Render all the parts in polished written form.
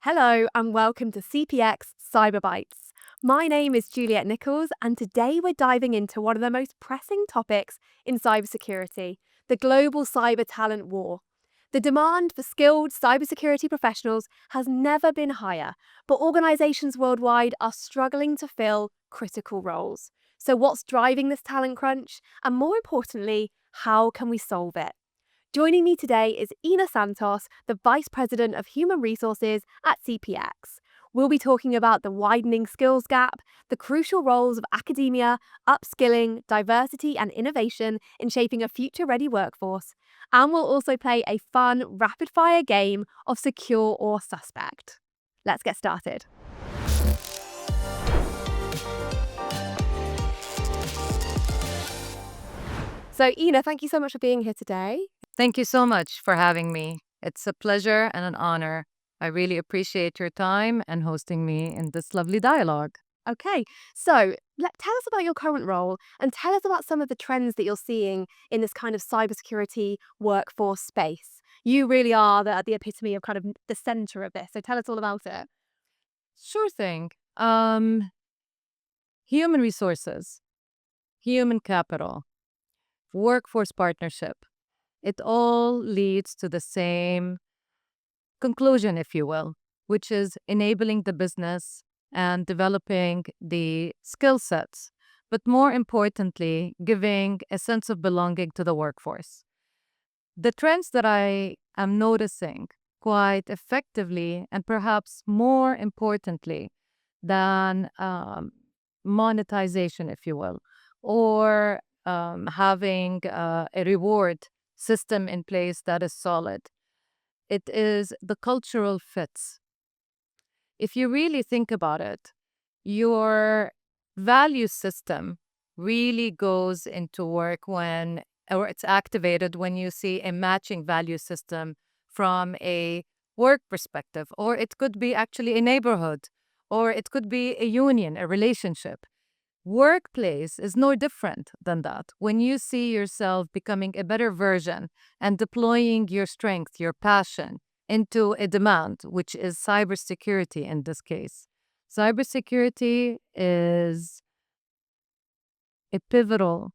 Hello and welcome to CPX Cyber Bytes. My name is Juliet Nichols, and today we're diving into one of the most pressing topics in cybersecurity, the global cyber talent war. The demand for skilled cybersecurity professionals has never been higher, but organizations worldwide are struggling to fill critical roles. So, what's driving this talent crunch? And more importantly, how can we solve it? Joining me today is Ina Santos, the Vice President of Human Resources at CPX. We'll be talking about the widening skills gap, the crucial roles of academia, upskilling, diversity, and innovation in shaping a future ready workforce. And we'll also play a fun, rapid fire game of Secure or Suspect. Let's get started. So, Ina, thank you so much for being here today. Thank you so much for having me. It's a pleasure and an honor. I really appreciate your time and hosting me in this lovely dialogue. Okay, so tell us about your current role and tell us about some of the trends that you're seeing in this kind of cybersecurity workforce space. You really are the epitome of kind of the center of this. So tell us all about it. Sure thing. Human resources, human capital, workforce partnership. It all leads to the same conclusion, if you will, which is enabling the business and developing the skill sets, but more importantly, giving a sense of belonging to the workforce. The trends that I am noticing quite effectively, and perhaps more importantly than monetization, if you will, or having a reward system in place that is solid, it is the cultural fits. If you really think about it, your value system really goes into work when, or it's activated when you see a matching value system from a work perspective, or it could be actually a neighborhood, or it could be a union, a relationship. Workplace is no different than that. When you see yourself becoming a better version and deploying your strength, your passion into a demand, which is cybersecurity in this case. Cybersecurity is a pivotal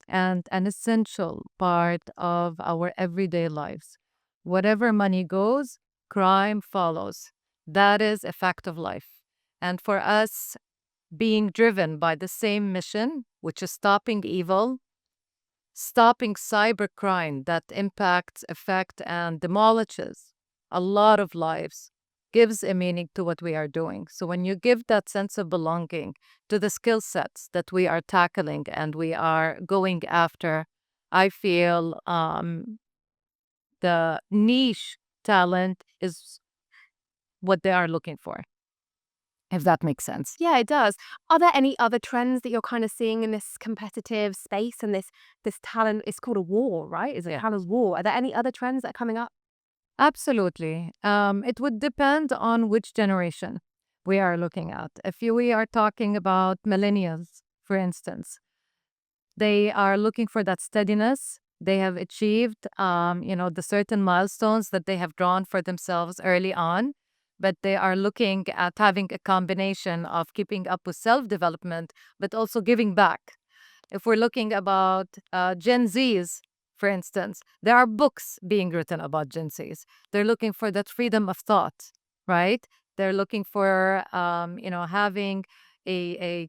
and an essential part of our everyday lives. Whatever money goes, crime follows. That is a fact of life. And for us, being driven by the same mission, which is stopping evil, stopping cybercrime that impacts, affects, and demolishes a lot of lives, gives a meaning to what we are doing. So when you give that sense of belonging to the skill sets that we are tackling and we are going after, I feel the niche talent is what they are looking for, if that makes sense. Yeah, it does. Are there any other trends that you're kind of seeing in this competitive space and this talent? It's called a war, right? It's a Yeah. talent war. Are there any other trends that are coming up? Absolutely. It would depend on which generation we are looking at. If we are talking about millennials, for instance, they are looking for that steadiness. They have achieved, the certain milestones that they have drawn for themselves early on, but they are looking at having a combination of keeping up with self-development, but also giving back. If we're looking about Gen Zs, for instance, there are books being written about Gen Zs. They're looking for that freedom of thought, right? They're looking for, having a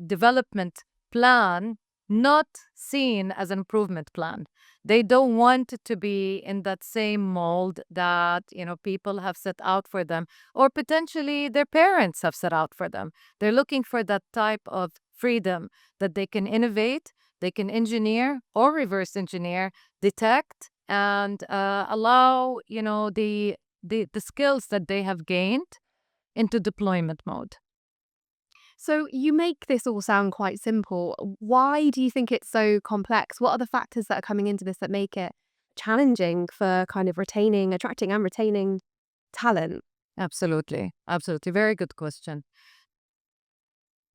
development plan not seen as an improvement plan. They don't want to be in that same mold that, people have set out for them, or potentially their parents have set out for them. They're looking for that type of freedom that they can innovate, they can engineer or reverse engineer, detect, and allow, the skills that they have gained into deployment mode. So you make this all sound quite simple. Why do you think it's so complex? What are the factors that are coming into this that make it challenging for kind of attracting and retaining talent? Absolutely. Absolutely. Very good question.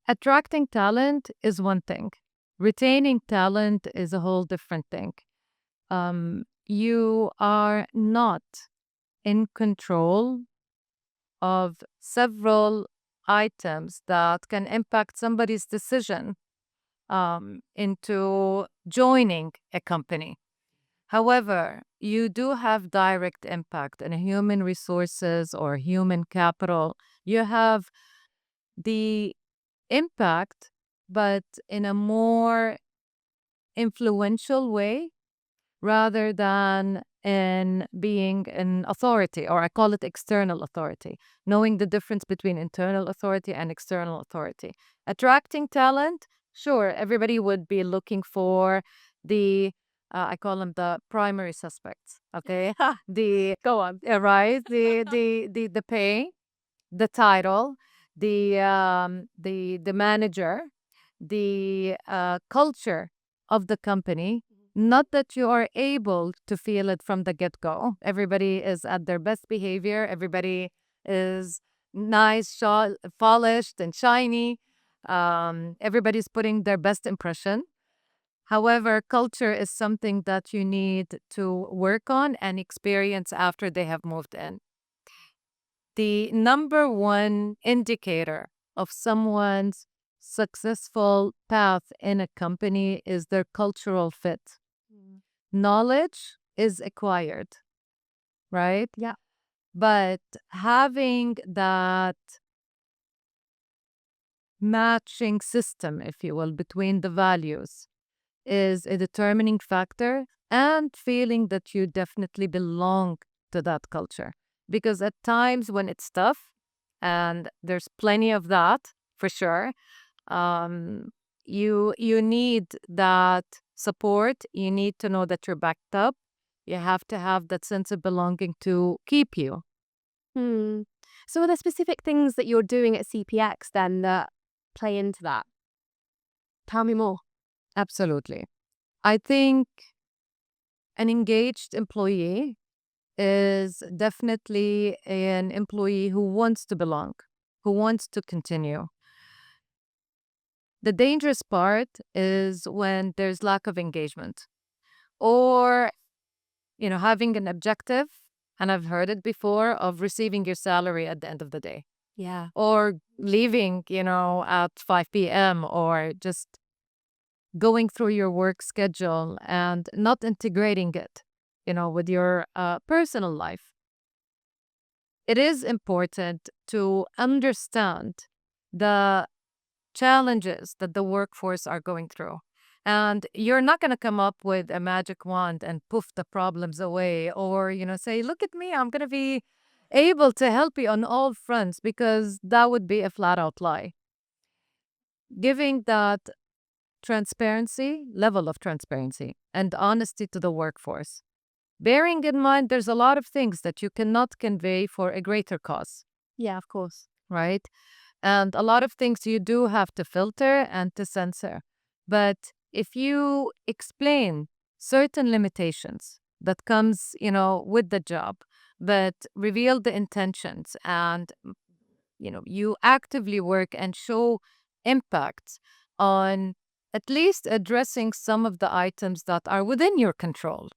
Attracting talent is one thing, retaining talent is a whole different thing. You are not in control of several items that can impact somebody's decision into joining a company. However, you do have direct impact in human resources or human capital. You have the impact, but in a more influential way rather than in being an authority, or I call it external authority, knowing the difference between internal authority and external authority. Attracting talent, sure, everybody would be looking for the, I call them the primary suspects, okay? The, Go on. right, the pay, the title, the manager, the culture of the company. Not that you are able to feel it from the get go. Everybody is at their best behavior. Everybody is nice, polished, and shiny. Everybody's putting their best impression. However, culture is something that you need to work on and experience after they have moved in. The number one indicator of someone's successful path in a company is their cultural fit. Mm. Knowledge is acquired, right? Yeah. But having that matching system, if you will, between the values is a determining factor, and feeling that you definitely belong to that culture. Because at times when it's tough, and there's plenty of that for sure, um, you need that support. You need to know that you're backed up. You have to have that sense of belonging to keep you. Hmm. So, are there specific things that you're doing at CPX then that play into that? Tell me more. Absolutely. I think an engaged employee is definitely an employee who wants to belong, who wants to continue. The dangerous part is when there's lack of engagement, or having an objective, and I've heard it before, of receiving your salary at the end of the day, Yeah. or leaving at 5 p.m., or just going through your work schedule and not integrating it with your personal life. It is important to understand the challenges that the workforce are going through. And you're not going to come up with a magic wand and poof the problems away, or, say, look at me, I'm going to be able to help you on all fronts, because that would be a flat out lie. Giving that level of transparency and honesty to the workforce. Bearing in mind, there's a lot of things that you cannot convey for a greater cause, Yeah, of course. right? And a lot of things you do have to filter and to censor. But if you explain certain limitations that comes, with the job, but reveal the intentions, and you actively work and show impacts on at least addressing some of the items that are within your control,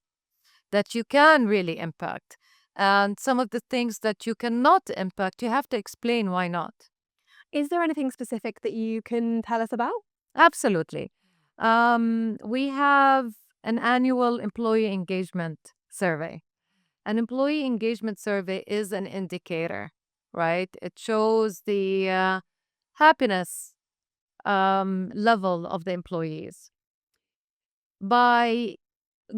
that you can really impact, and some of the things that you cannot impact, you have to explain why not. Is there anything specific that you can tell us about? Absolutely. We have an annual employee engagement survey. An employee engagement survey is an indicator, right? It shows the happiness level of the employees. By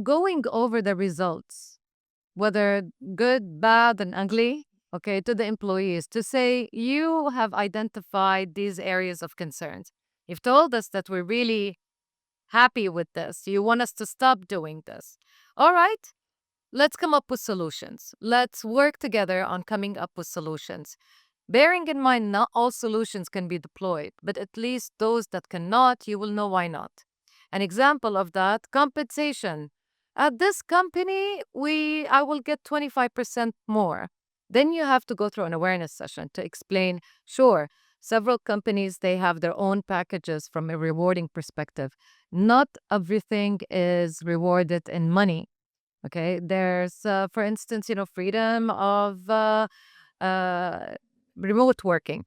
going over the results, whether good, bad, and ugly, okay, to the employees, to say, you have identified these areas of concerns. You've told us that we're really happy with this. You want us to stop doing this. All right, let's come up with solutions. Let's work together on coming up with solutions. Bearing in mind, not all solutions can be deployed, but at least those that cannot, you will know why not. An example of that, compensation. At this company, I will get 25% more. Then you have to go through an awareness session to explain, sure, several companies, they have their own packages from a rewarding perspective. Not everything is rewarded in money. Okay, there's, for instance, freedom of remote working,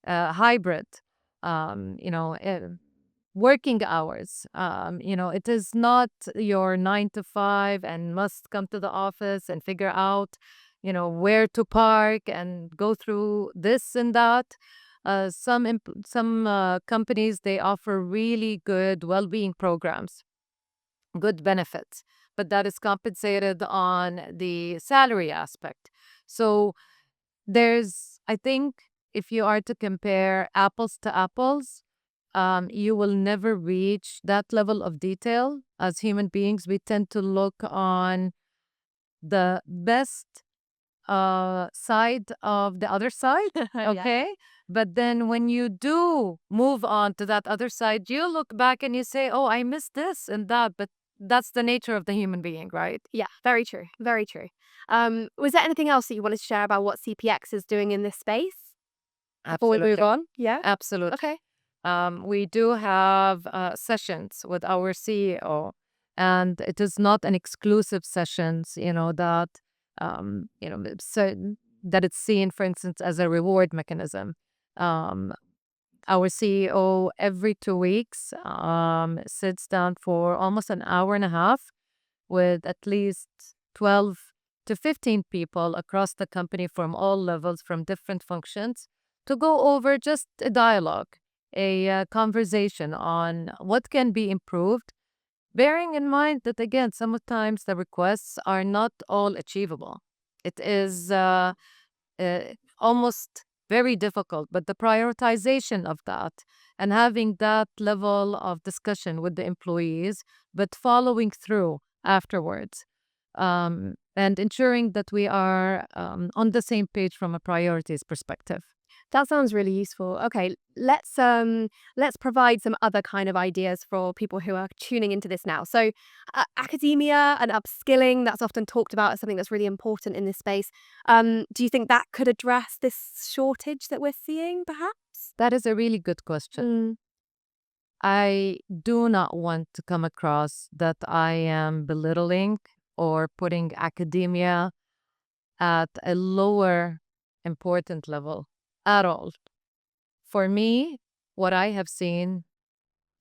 hybrid, um, you know, uh, working hours. It is not your 9 to 5 and must come to the office and figure out, where to park and go through this and that. Some companies, they offer really good well-being programs, good benefits, but that is compensated on the salary aspect. So I think, if you are to compare apples to apples, you will never reach that level of detail. As human beings, we tend to look on the best side of the other side. Yeah. Okay. But then when you do move on to that other side, you look back and you say, oh, I missed this and that. But that's the nature of the human being, right? Yeah, very true. Very true. Was there anything else that you wanted to share about what CPX is doing in this space before we move Absolutely. on? Yeah. Absolutely. Okay. We do have sessions with our CEO, and it is not an exclusive sessions, so that it's seen, for instance, as a reward mechanism. Um, our CEO every 2 weeks sits down for almost an hour and a half with at least 12 to 15 people across the company from all levels, from different functions, to go over just a dialogue, a conversation on what can be improved, bearing in mind that, again, sometimes the requests are not all achievable. It is uh, almost very difficult, but the prioritization of that and having that level of discussion with the employees, but following through afterwards, and ensuring that we are on the same page from a priorities perspective. That sounds really useful. Okay, let's provide some other kind of ideas for people who are tuning into this now. So, academia and upskilling, that's often talked about as something that's really important in this space. Do you think that could address this shortage that we're seeing, perhaps? That is a really good question. Mm, I do not want to come across that I am belittling or putting academia at a lower important level at all. For me, what I have seen,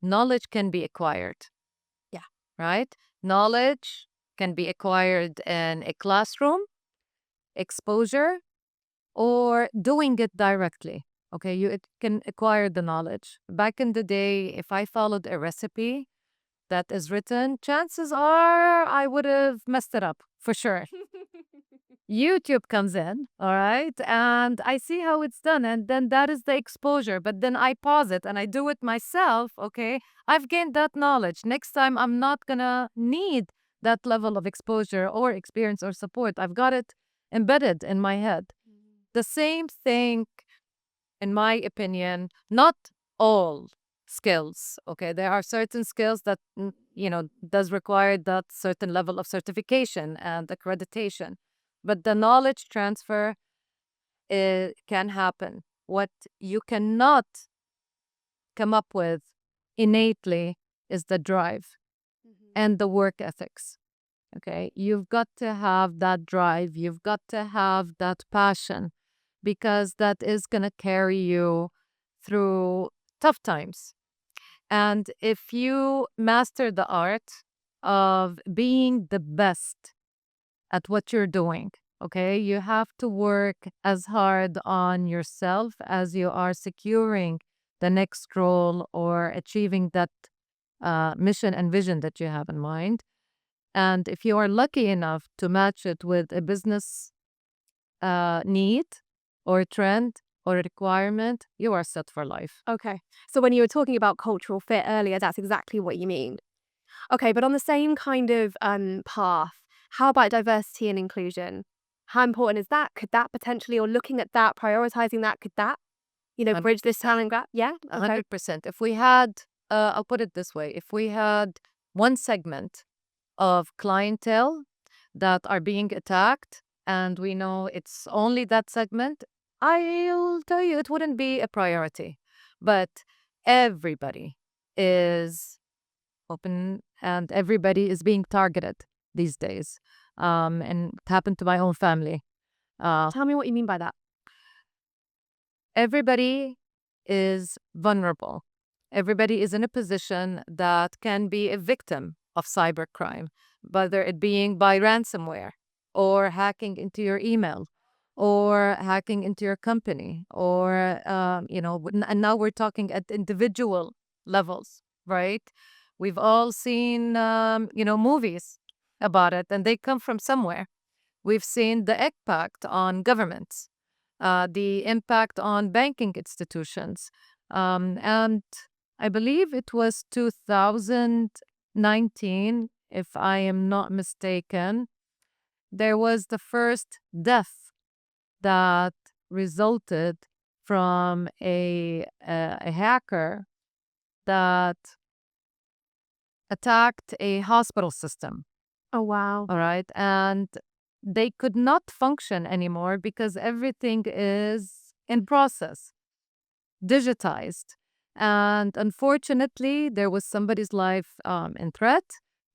knowledge can be acquired, yeah. right? Knowledge can be acquired in a classroom, exposure, or doing it directly. Okay, it can acquire the knowledge. Back in the day, if I followed a recipe that is written, chances are I would have messed it up for sure. YouTube comes in, all right, and I see how it's done, and then that is the exposure. But then I pause it and I do it myself, okay? I've gained that knowledge. Next time, I'm not gonna need that level of exposure or experience or support. I've got it embedded in my head. The same thing, in my opinion, not all skills, okay? There are certain skills that, does require that certain level of certification and accreditation. But the knowledge transfer can happen. What you cannot come up with innately is the drive Mhm. and the work ethics. Okay. You've got to have that drive. You've got to have that passion, because that is going to carry you through tough times. And if you master the art of being the best at what you're doing, okay, you have to work as hard on yourself as you are securing the next role or achieving that mission and vision that you have in mind. And if you are lucky enough to match it with a business need or a trend or a requirement, you are set for life. Okay. So when you were talking about cultural fit earlier, that's exactly what you mean. Okay, but on the same kind of path, how about diversity and inclusion? How important is that? Could that potentially, or looking at that, prioritizing that, could that, Um, bridge this talent gap? Yeah. Okay. 100%. If we had, I'll put it this way, if we had one segment of clientele that are being attacked, and we know it's only that segment, I'll tell you it wouldn't be a priority. But everybody is open and everybody is being targeted these days. And it happened to my own family. Uh, Tell me what you mean by that. everybody is vulnerable. Everybody is in a position that can be a victim of cybercrime, whether it being by ransomware or hacking into your email or hacking into your company or, and now we're talking at individual levels, right? We've all seen, movies about it, and they come from somewhere. We've seen the impact on governments, the impact on banking institutions. And I believe it was 2019, if I am not mistaken, there was the first death that resulted from a hacker that attacked a hospital system. Oh, wow. All right. And they could not function anymore because everything is in process, digitized. And unfortunately, there was somebody's life in threat.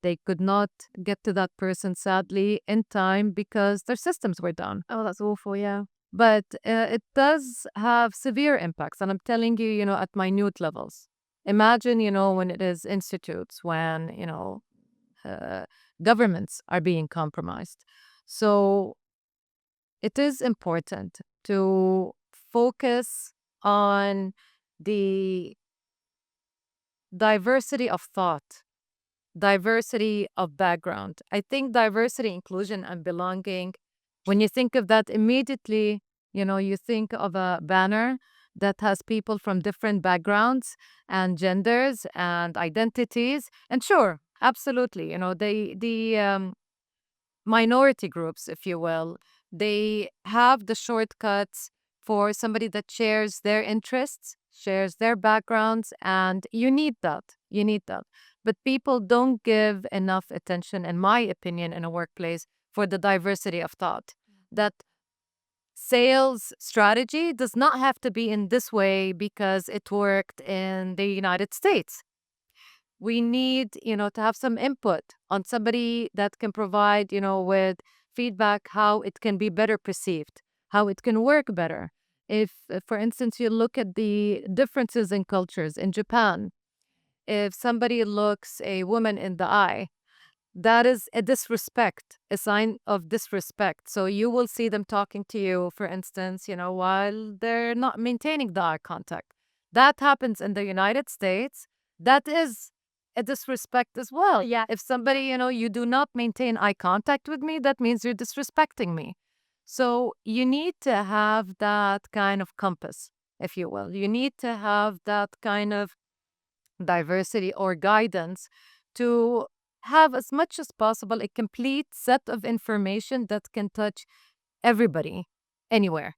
They could not get to that person, sadly, in time because their systems were down. Oh, that's awful. Yeah. But it does have severe impacts. And I'm telling you, at minute levels. Imagine, when it is institutes, when, uh, governments are being compromised. So it is important to focus on the diversity of thought, diversity of background. I think diversity, inclusion, and belonging, when you think of that immediately, you think of a banner that has people from different backgrounds and genders and identities. And sure, absolutely, the minority groups, if you will, they have the shortcuts for somebody that shares their interests, shares their backgrounds, and you need that. You need that. But people don't give enough attention, in my opinion, in a workplace for the diversity of thought. That sales strategy does not have to be in this way because it worked in the United States. We need, to have some input on somebody that can provide, with feedback how it can be better perceived, how it can work better. If, for instance, you look at the differences in cultures in Japan, if somebody looks a woman in the eye, that is a disrespect, a sign of disrespect. So you will see them talking to you, for instance, while they're not maintaining the eye contact. That happens in the United States. That is a disrespect as well. Yeah. If somebody, you do not maintain eye contact with me, that means you're disrespecting me. So you need to have that kind of compass, if you will. You need to have that kind of diversity or guidance to have as much as possible a complete set of information that can touch everybody anywhere.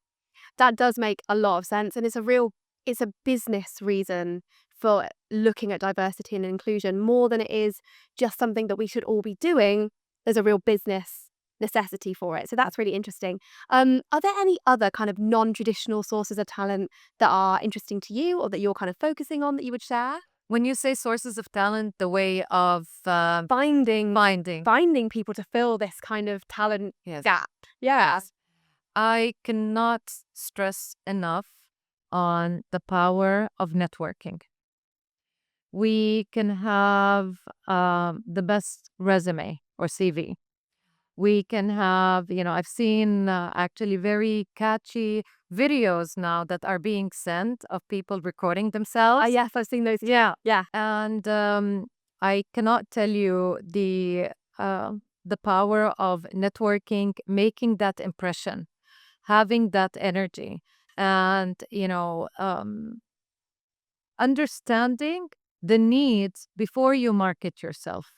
That does make a lot of sense. And it's a business reason for looking at diversity and inclusion more than it is just something that we should all be doing. There's a real business necessity for it. So that's really interesting. Are there any other kind of non-traditional sources of talent that are interesting to you or that you're kind of focusing on that you would share? When you say sources of talent, the way of Finding people to fill this kind of talent yes, gap. Yeah. yes. I cannot stress enough on the power of networking. We can have the best resume or CV. We can have, I've seen actually very catchy videos now that are being sent of people recording themselves. Yes, I've seen those. Yeah. Yeah. And I cannot tell you the power of networking, making that impression, having that energy, and understanding the needs before you market yourself.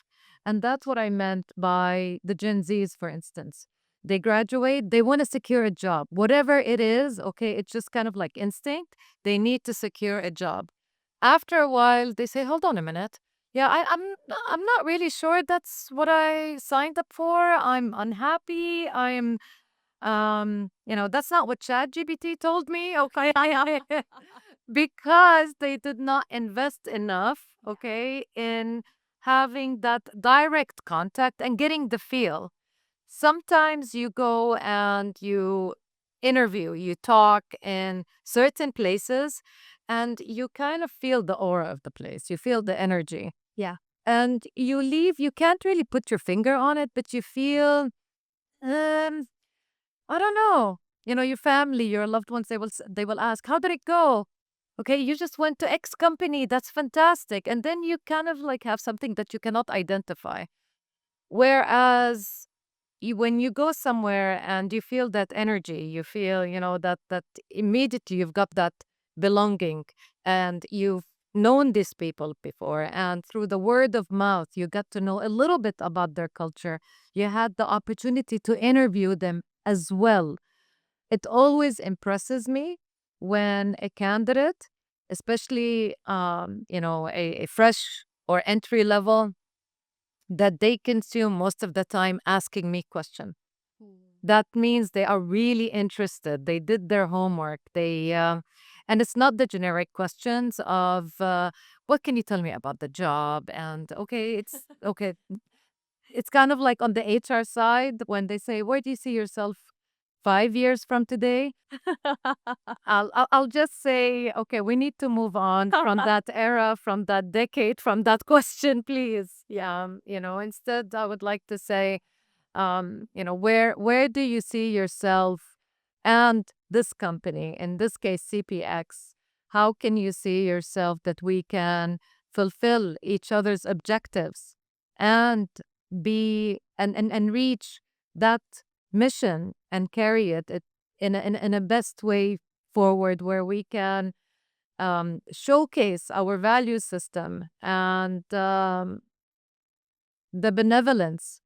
And that's what I meant by the Gen Zs, for instance. They graduate, they want to secure a job. Whatever it is, okay, it's just kind of like instinct. They need to secure a job. After a while, they say, hold on a minute. Yeah, I'm not really sure that's what I signed up for. I'm unhappy. That's not what ChatGPT told me. Okay, because they did not invest enough, okay, in having that direct contact and getting the feel. Sometimes you go and you interview, you talk in certain places, and you kind of feel the aura of the place. You feel the energy. Yeah. And you leave, you can't really put your finger on it, but you feel, I don't know. Your family, your loved ones, they will ask, "How did it go?" Okay, you just went to X company. That's fantastic. And then you kind of like have something that you cannot identify. Whereas when you go somewhere and you feel that energy, you feel, that immediately you've got that belonging, and you've known these people before. And through the word of mouth, you got to know a little bit about their culture. You had the opportunity to interview them as well. It always impresses me when a candidate, especially a fresh or entry level, that they consume most of the time asking me questions. That means they are really interested. They did their homework. And it's not the generic questions of what can you tell me about the job? And okay, it's okay. It's kind of like on the HR side when they say, "Where do you see yourself 5 years from today?" I'll just say, okay, we need to move on from that era, from that decade, from that question, please. Yeah, instead, I would like to say, where do you see yourself and this company, in this case, CPX? How can you see yourself that we can fulfill each other's objectives and and reach that mission and carry it in a best way forward, where we can showcase our value system and the benevolence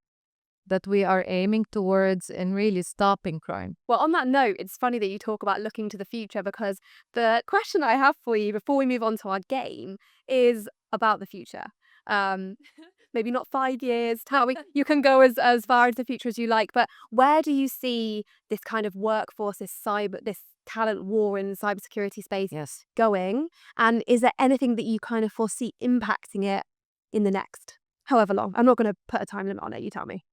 that we are aiming towards in really stopping crime. Well, on that note, it's funny that you talk about looking to the future because the question I have for you before we move on to our game is about the future. Um, maybe not 5 years. You can go as far into the future as you like, but where do you see this kind of workforce, this talent war in the cybersecurity space Yes. going? And is there anything that you kind of foresee impacting it in the next however long? I'm not going to put a time limit on it. You tell me.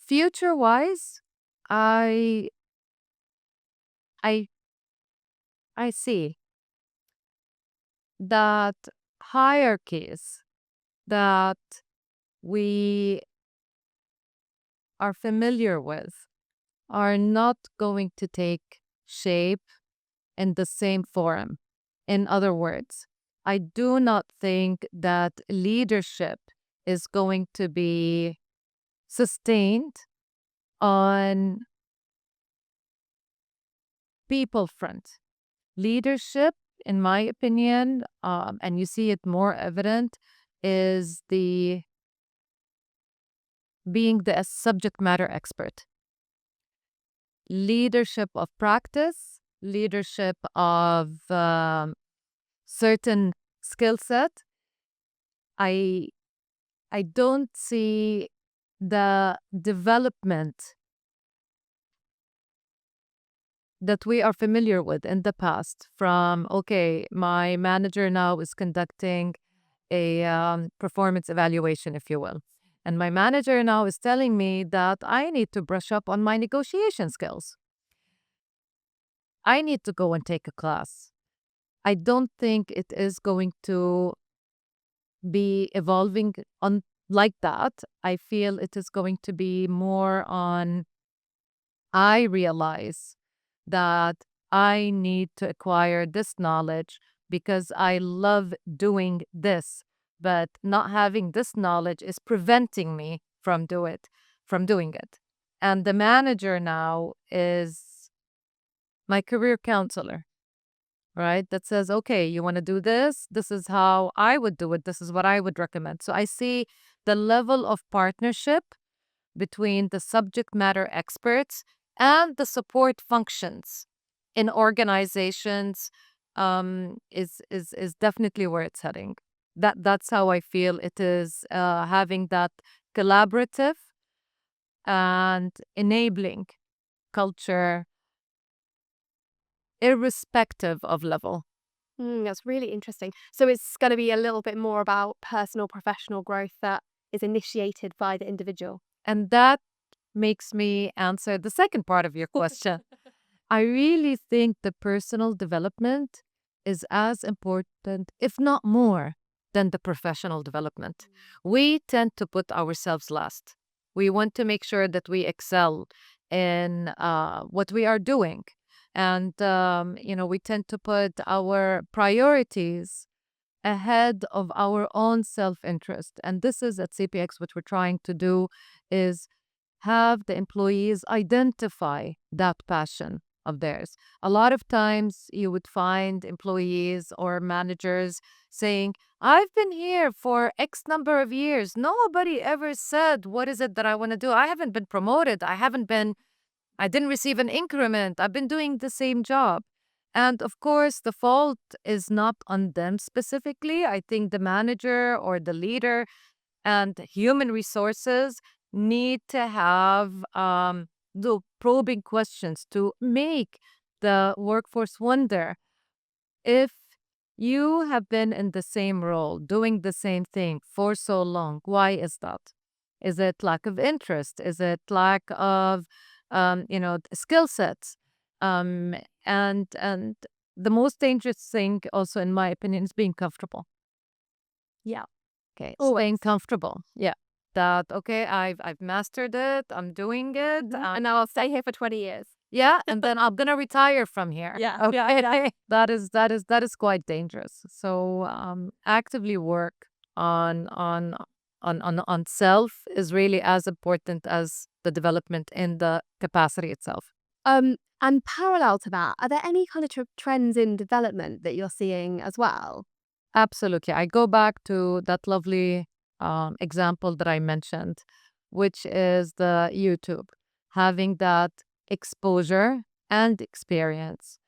Future wise, I I I see that hierarchies that we are familiar with are not going to take shape in the same forum. In other words, I do not think that leadership is going to be sustained on people front. Leadership, in my opinion, and you see it more evident, is the being the subject matter expert. Leadership of practice, leadership of certain skill set. I I don't see the development that we are familiar with in the past. From, okay, my manager now is conducting a performance evaluation, if you will. And my manager now is telling me that I need to brush up on my negotiation skills. I need to go and take a class. I don't think it is going to be evolving on like that. I feel it is going to be more on, I realize that I need to acquire this knowledge because I love doing this, but not having this knowledge is preventing me from doing it. And the manager now is my career counselor, right? That says, okay, you want to do this? This is how I would do it. This is what I would recommend. So I see the level of partnership between the subject matter experts and the support functions in organizations is definitely where it's heading. That's how I feel it is, having that collaborative and enabling culture, irrespective of level. That's really interesting. So it's going to be a little bit more about personal professional growth that is initiated by the individual. And that makes me answer the second part of your question. I really think the personal development is as important, if not more, than the professional development. We tend to put ourselves last. We want to make sure that we excel in what we are doing. And, we tend to put our priorities ahead of our own self-interest. And this is at CPX, what we're trying to do is have the employees identify that passion of theirs. A lot of times you would find employees or managers saying, I've been here for X number of years. Nobody ever said, what is it that I want to do? I haven't been promoted. I didn't receive an increment. I've been doing the same job. And of course, the fault is not on them specifically. I think the manager or the leader and human resources need to have the probing questions to make the workforce wonder if you have been in the same role, doing the same thing for so long. Why is that? Is it lack of interest? Is it lack of, skill sets? Um, and the most dangerous thing, also in my opinion, is being comfortable. Yeah. Okay, Always. staying comfortable. Yeah. That okay, I've mastered it. I'm doing it. And now I'll stay here for 20 years. Yeah, and then I'm gonna retire from here. Yeah, Okay. yeah. That is quite dangerous. So actively work on on on self is really as important as the development in the capacity itself. And parallel to that, are there any kind of trends in development that you're seeing as well? Absolutely. I go back to that lovely example that I mentioned, which is the YouTube, having that exposure and experience.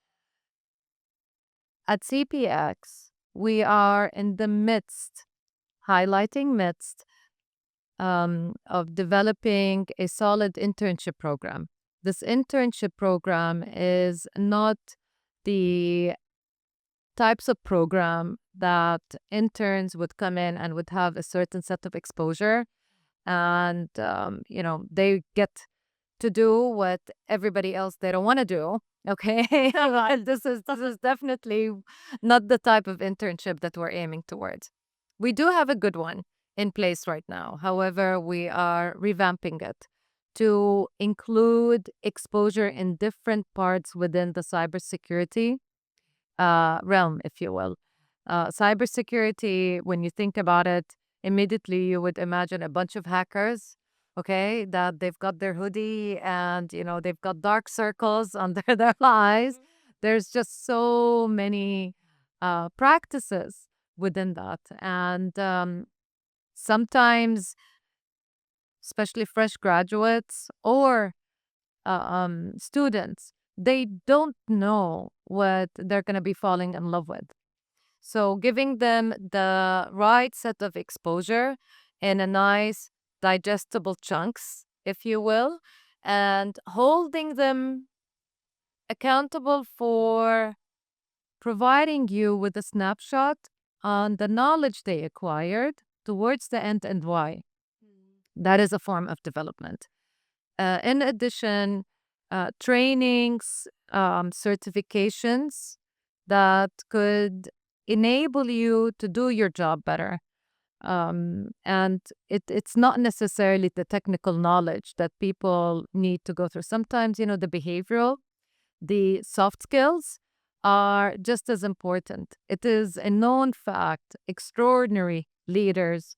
At CPX, we are in the midst of developing a solid internship program. This internship program is not the types of program that interns would come in and would have a certain set of exposure and they get to do what everybody else they don't want to do. Okay. And this is definitely not the type of internship that we're aiming towards. We do have a good one in place right now. However, we are revamping it to include exposure in different parts within the cybersecurity realm, if you will. Cybersecurity, when you think about it, immediately you would imagine a bunch of hackers, okay, that they've got their hoodie and, they've got dark circles under their eyes. There's just so many practices within that. And sometimes, especially fresh graduates or students, they don't know what they're going to be falling in love with. So, giving them the right set of exposure in a nice, digestible chunks, if you will, and holding them accountable for providing you with a snapshot on the knowledge they acquired towards the end and why. That is a form of development. In addition, trainings, certifications that could enable you to do your job better. And it's not necessarily the technical knowledge that people need to go through. Sometimes, the behavioral, the soft skills are just as important. It is a known fact, extraordinary leaders,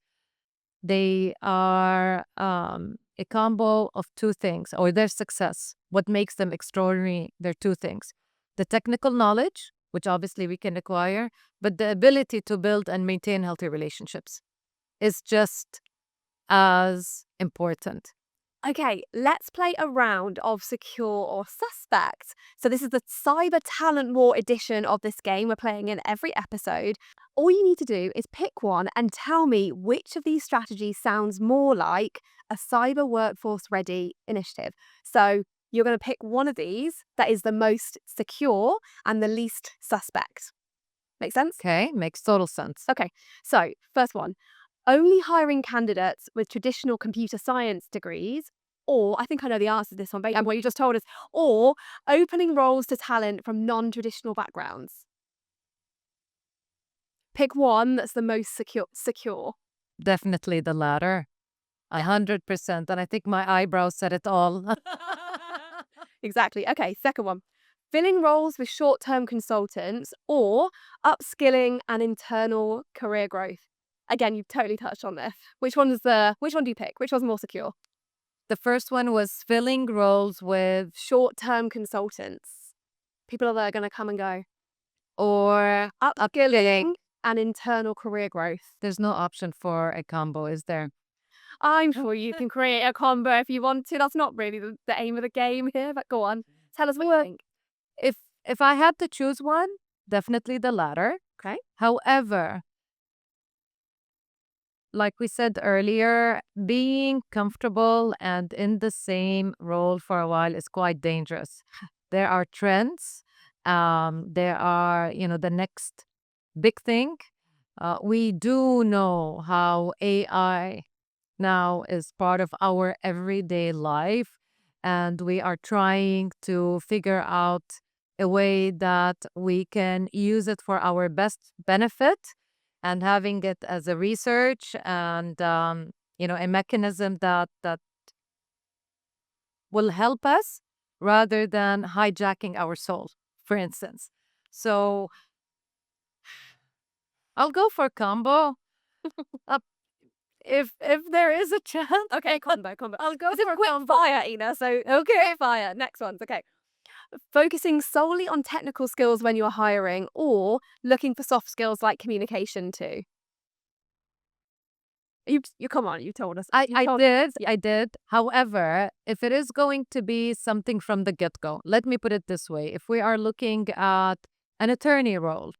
they are a combo of two things, or their success. What makes them extraordinary, they're two things: the technical knowledge, which obviously we can acquire, but the ability to build and maintain healthy relationships is just as important. Okay, let's play a round of secure or suspect. So, this is the Cyber Talent War edition of this game we're playing in every episode. All you need to do is pick one and tell me which of these strategies sounds more like a cyber workforce ready initiative. So, you're going to pick one of these that is the most secure and the least suspect. Make sense? Okay, makes total sense. Okay, so first one, only hiring candidates with traditional computer science degrees or I think I know the answer to this one based on what you just told us, or opening roles to talent from non-traditional backgrounds? Pick one that's the most secure. Definitely the latter. 100%. And I think my eyebrows said it all. Exactly. Okay, second one. Filling roles with short-term consultants or upskilling and internal career growth. Again, you've totally touched on this. Which one do you pick? Which one's more secure? The first one was filling roles with, Short-term consultants. People that are going to come and go. or Upskilling and internal career growth. there's no option for a combo, is there? I'm sure you can create a combo if you want to. That's not really the aim of the game here, but go on. Tell us what you think. If if I had to choose one, definitely the latter. Okay. However, like we said earlier, being comfortable and in the same role for a while is quite dangerous. There are trends. There are, the next big thing. We do know how AI now is part of our everyday life, and we are trying to figure out a way that we can use it for our best benefit, and having it as a research and a mechanism that will help us rather than hijacking our soul, for instance. So I'll go for combo. Uh, if there is a chance, Okay, combo. I'll go It's a for quick combo. fire, Ina. So, okay, fire. Next one's okay. Focusing solely on technical skills when you're hiring or looking for soft skills like communication too. You come on, you told us. I, You I told did, yeah. I did. However, if it is going to be something from the get-go, let me put it this way. If we are looking at an attorney role,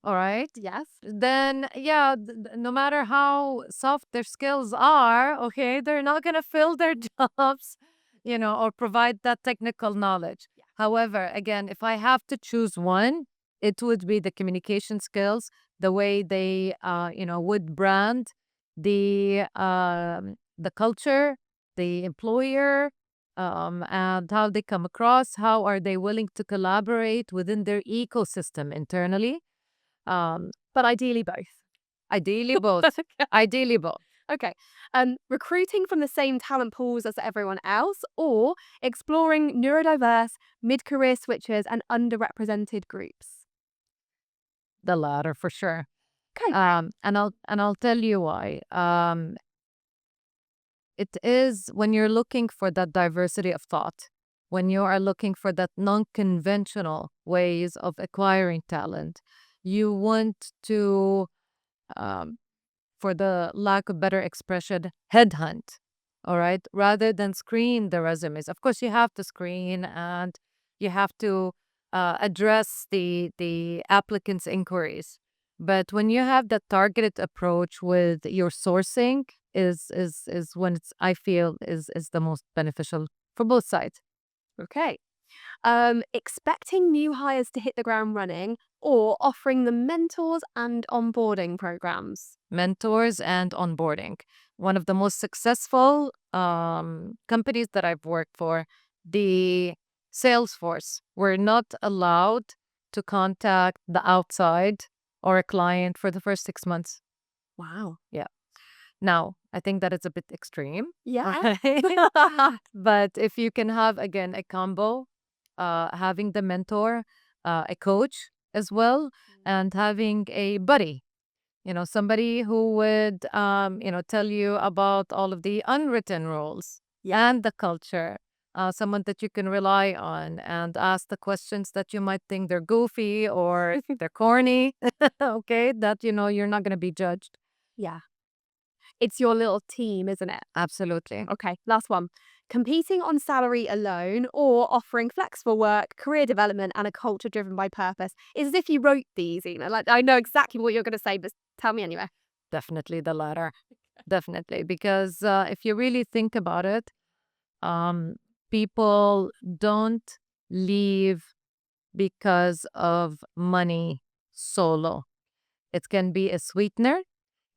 all right, Yes. then yeah, no matter how soft their skills are, okay, they're not going to fill their jobs, or provide that technical knowledge. Yeah. However, again, if I have to choose one, it would be the communication skills, the way they, would brand the culture, the employer, and how they come across, how are they willing to collaborate within their ecosystem internally. But ideally both. Ideally both. Ideally both. Okay. Recruiting from the same talent pools as everyone else or exploring neurodiverse, mid-career switchers and underrepresented groups. The latter for sure. Okay. And I'll tell you why. It is when you're looking for that diversity of thought, when you are looking for that non-conventional ways of acquiring talent, you want to, um, for the lack of better expression, headhunt, all right, rather than screen the resumes. Of course, you have to screen and you have to address the applicants' inquiries. But when you have that targeted approach with your sourcing, is when it's, I feel, is the most beneficial for both sides. Okay. Expecting new hires to hit the ground running or offering them mentors and onboarding programs. Mentors and onboarding. One of the most successful companies that I've worked for, the Salesforce, were not allowed to contact the outside or a client for the first 6 months. Wow. Yeah. Now, I think that it's a bit extreme. Yeah. But if you can have, again, a combo, having the mentor, a coach as well, and having a buddy, somebody who would, tell you about all of the unwritten rules and the culture, someone that you can rely on and ask the questions that you might think they're goofy or they're corny, okay, that, you're not going to be judged. Yeah. It's your little team, isn't it? Absolutely. Okay, last one. Competing on salary alone or offering flexible work, career development, and a culture driven by purpose. It's as if you wrote these, Like I know exactly what you're going to say, but tell me anyway. Definitely the latter. Definitely. Because if you really think about it, um, people don't leave because of money solo. It can be a sweetener.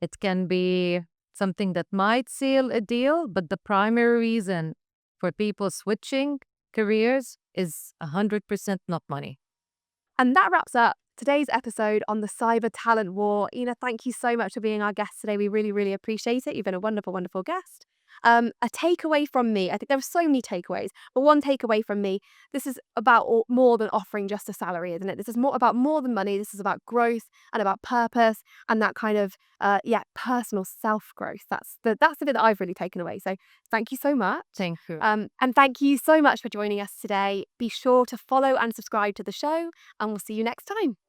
It can be something that might seal a deal, but the primary reason for people switching careers is 100% not money. And that wraps up today's episode on the cyber talent war. Ina, thank you so much for being our guest today. We really, really appreciate it. You've been a wonderful, wonderful guest. A takeaway from me, I think there are so many takeaways, but one takeaway from me, this is about more than offering just a salary, isn't it? This is more about more than money. This is about growth and about purpose and that kind of, personal self-growth. That's the bit that I've really taken away. So thank you so much. Thank you. And thank you so much for joining us today. Be sure to follow and subscribe to the show, and we'll see you next time.